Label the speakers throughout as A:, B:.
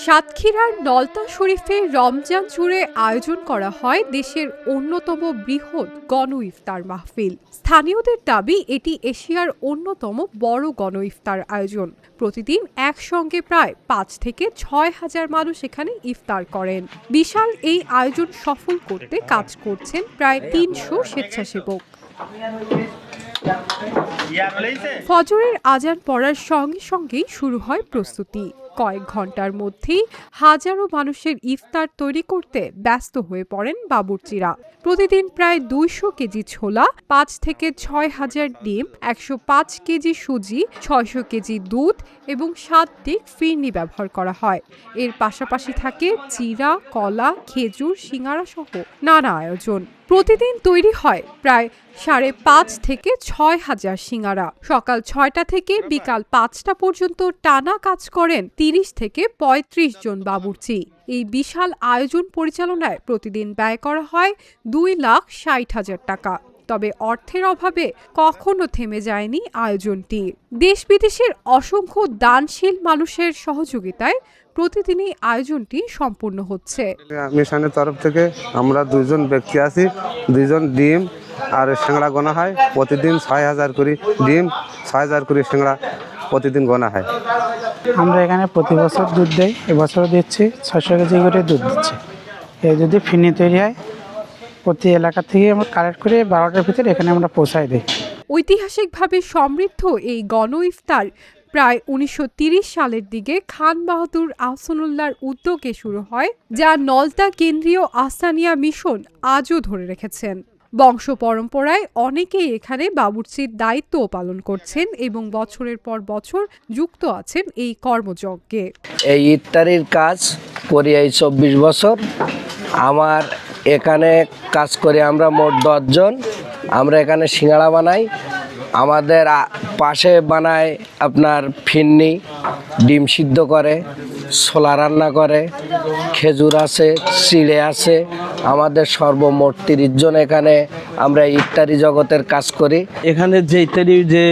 A: সাতক্ষীরার নলতা শরীফে রমজান জুড়ে আয়োজন করা হয় দেশের অন্যতম বৃহৎ গণ ইফতার মাহফিল। স্থানীয়দের দাবি এটি এশিয়ার অন্যতম বড় গণ ইফতার আয়োজন। প্রতিদিন একসঙ্গে প্রায় ৫ থেকে ৬ হাজার মানুষ এখানে ইফতার করেন। বিশাল এই আয়োজন সফল করতে কাজ করছেন প্রায় ৩০০ স্বেচ্ছাসেবক। ফজরের আজান পড়ার সঙ্গে সঙ্গেই শুরু হয় প্রস্তুতি। কয়েক ঘন্টার মধ্যেই হাজারো মানুষের ইফতার তৈরি করতে ব্যস্ত হয়ে পড়েন বাবুর্চিরা। প্রতিদিন প্রায় ২০০ কেজি ছোলা, ৫ থেকে ৬ হাজার ডিম, ১০৫ কেজি সুজি, ৬০০ কেজি দুধ এবং ৭ দিক ফিরনি ব্যবহার করা হয়। এর পাশাপাশি থাকে চিড়া, কলা, খেজুর, সিঙ্গারা সহ নানা আয়োজন। প্রতিদিন তৈরি হয় প্রায় ৫.৫ থেকে ৬ হাজার সিঙ্গারা। সকাল ৬টা থেকে বিকাল ৫টা পর্যন্ত টানা কাজ করেন ৩০ থেকে ৩৫ জন বাবুর্চি। এই বিশাল আয়োজন পরিচালনায় প্রতিদিন ব্যয় করা হয় ২,৬০,০০০ টাকা। তবে অর্থের অভাবে কখনো থেমে যায়নি আয়োজনটি। দেশ বিদেশের অসংখ্য দানশীল মানুষের সহযোগিতায় প্রতিদিনই আয়োজনটি সম্পূর্ণ হচ্ছে।
B: মিশনের তরফ থেকে আমরা ২ জন ব্যক্তি আছি, ২ জন ডিম আর সিঙ্গাড়া গোনা হয়। প্রতিদিন ৬,০০০ করে ডিম, ৬,০০০ করে সিঙ্গাড়া প্রতিদিন গোনা হয়।
C: আমরা এখানে প্রতি বছর দুধ দেই, এবছরও দিচ্ছি ৬০০ কেজি করে দুধ দিচ্ছি। এই যদি ফিরনি তৈরি হয় প্রতি এলাকা থেকে আমরা কালেক্ট করে ১২টার ভিতরে এখানে আমরা পৌঁছাই দিই।
A: ঐতিহাসিকভাবে সমৃদ্ধ এই গণ ইফতার প্রায় ১৯৩০ সালের দিকে খান বাহাদুর আহসানুল্লাহর উদ্যোগে শুরু হয়, যা নলতা কেন্দ্রীয় আহসানিয়া মিশন আজও ধরে রেখেছেন। বংশ পরম্পরায় অনেকেই এখানে বাবুর্চির দায়িত্বও পালন করছেন এবং বছরের পর বছর যুক্ত আছেন এই কর্মযজ্ঞে।
D: এই ইফতারির কাজ করি এই ২৪ বছর। আমার এখানে কাজ করি আমরা মোট ১০ জন। আমরা এখানে সিঙ্গাড়া বানাই, আমাদের পাশে বানায় আপনার ফিরনি, ডিম সিদ্ধ করে, ছোলা রান্না করে, খেজুর আছে, চিড়ে আছে। আমাদের সর্বমোট ৩০ জন এখানে আমরা ইফতারি জগতের কাজ করি।
E: এখানে যে ইত্যাদি যে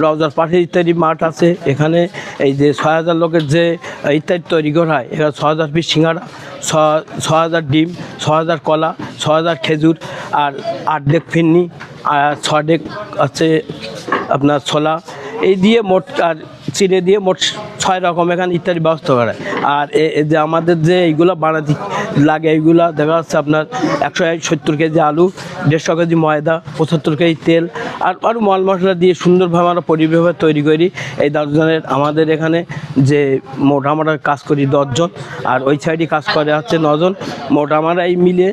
E: রওজার পাশে ইত্যাদি মাঠ আছে, এখানে এই যে ৬,০০০ লোকের যে ইত্যাদি তৈরি করা হয়, এখানে ৬,০০০ পিস সিঙ্গাড়া, ৬,০০০ ডিম, ৬,০০০ কলা, ৬,০০০ খেজুর আর ৮ ডেক ফিরনি আর ৬ ডেক আছে আপনার ছোলা, এই দিয়ে মোট আর চিড়ে দিয়ে মোট ৬ রকম এখানে ইত্যাদি ব্যবস্থা করা হয়। আর যে আমাদের যে এইগুলো বানাতে লাগে, এইগুলো দেখা যাচ্ছে আপনার ১৭০ কেজি আলু, ১৫০ কেজি ময়দা, ৭৫ কেজি তেল আর আরও মাল মশলা দিয়ে সুন্দরভাবে আমরা পরিবেশভাবে তৈরি করি। এই ১০ জনের আমাদের এখানে যে মোট আমরা কাজ করি ১০ জন, আর ওই সাইডে কাজ করে হচ্ছে ৯ জন। মোট আমরা এই মিলে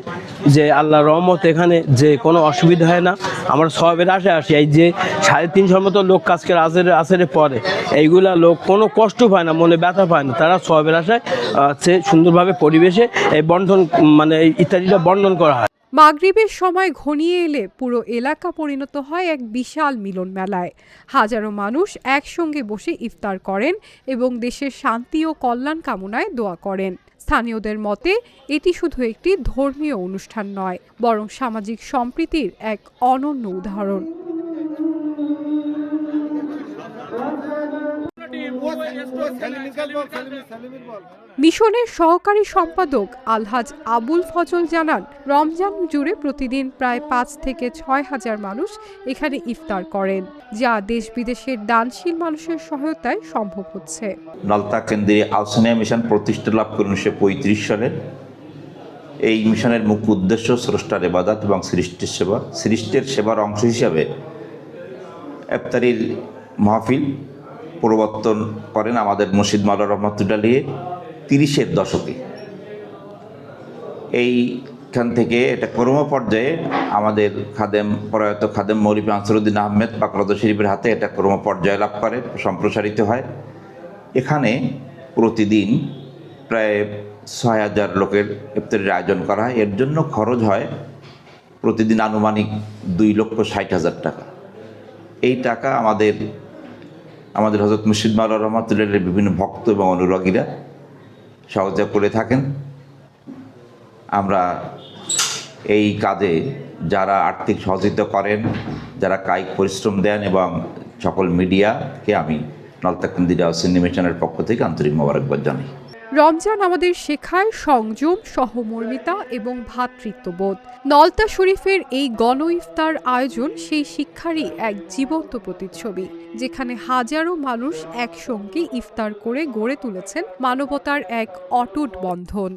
E: যে আল্লাহর রহমত এখানে যে কোনো অসুবিধা হয় না। আমরা সবের আশায় আসি। এই যে ৩৫০ মতো লোক কাজ করে আসরে পরে, এইগুলা লোক কোনো কষ্ট পায় না, মনে ব্যথা পায় না। তারা সবের আশায় হচ্ছে সুন্দরভাবে পরিবেশে এই বন্ধন মানে ইত্যাদিটা বন্ধন করা হয়।
A: মাগরিবের সময় ঘনিয়ে এলে পুরো এলাকা পরিণত হয় এক বিশাল মিলন মেলায়। হাজারো মানুষ একসঙ্গে বসে ইফতার করেন এবং দেশের শান্তি ও কল্যাণ কামনায় দোয়া করেন। স্থানীয়দের মতে এটি শুধু একটি ধর্মীয় অনুষ্ঠান নয়, বরং সামাজিক সম্প্রীতির এক অনন্য উদাহরণ। মিশনের সহকারী সম্পাদক আলহাজ আবুল ফজল জানান, রমজান জুড়ে প্রতিদিন প্রায় ৫ থেকে ৬ হাজার মানুষ এখানে ইফতার করেন, যা দেশ বিদেশের দানশীল মানুষের সহায়তায় সম্ভব হচ্ছে।
F: নলতা কেন্দ্রীয় আহসানিয়া মিশন প্রতিষ্ঠা লাভ করে ১৯৩৫ সালে। এই মিশনের মুখ্য উদ্দেশ্য স্রষ্টার ইবাদত এবং সৃষ্টির সেবা। সৃষ্টির সেবার অংশ হিসাবে ইফতারির মাহফিল প্রবর্তন করেন আমাদের মুর্শিদ মাওলানা রহমাতুল্লাহ ৩০-এর দশকে। এইখান থেকে এটা কর্মপর্যায়ে আমাদের প্রয়াত খাদেম মৌলভী আনসারউদ্দিন আহমেদ পাকরাদ শরীফের হাতে এটা কর্মপর্যায়ে লাভ করে, সম্প্রসারিত হয়। এখানে প্রতিদিন প্রায় ৬,০০০ লোকের ইফতারের আয়োজন করা হয়। এর জন্য খরচ হয় প্রতিদিন আনুমানিক ২,৬০,০০০ টাকা। এই টাকা আমাদের হযরত মুর্শিদ মাওলানা রহমাতুল্লাহের বিভিন্ন ভক্ত এবং অনুরাগীরা সহযোগ করে থাকেন। আমরা এই কাজে যারা আর্থিক সহযোগিতা করেন, যারা কায়িক পরিশ্রম দেন এবং সকল মিডিয়াকে আমি নলতা কেন্দ্রীয় আহসানিয়া মিশনের পক্ষ থেকে আন্তরিক মোবারকবাদ জানাই।
A: রমজান আমাদের শেখায় সংযম, সহমর্মিতা এবং ভ্রাতৃত্ববোধ। নলতা শরীফের এই গণ ইফতার আয়োজন সেই শিক্ষারই এক জীবন্ত প্রতিচ্ছবি, যেখানে হাজারো মানুষ একসঙ্গে ইফতার করে গড়ে তুলেছেন মানবতার এক অটুট বন্ধন।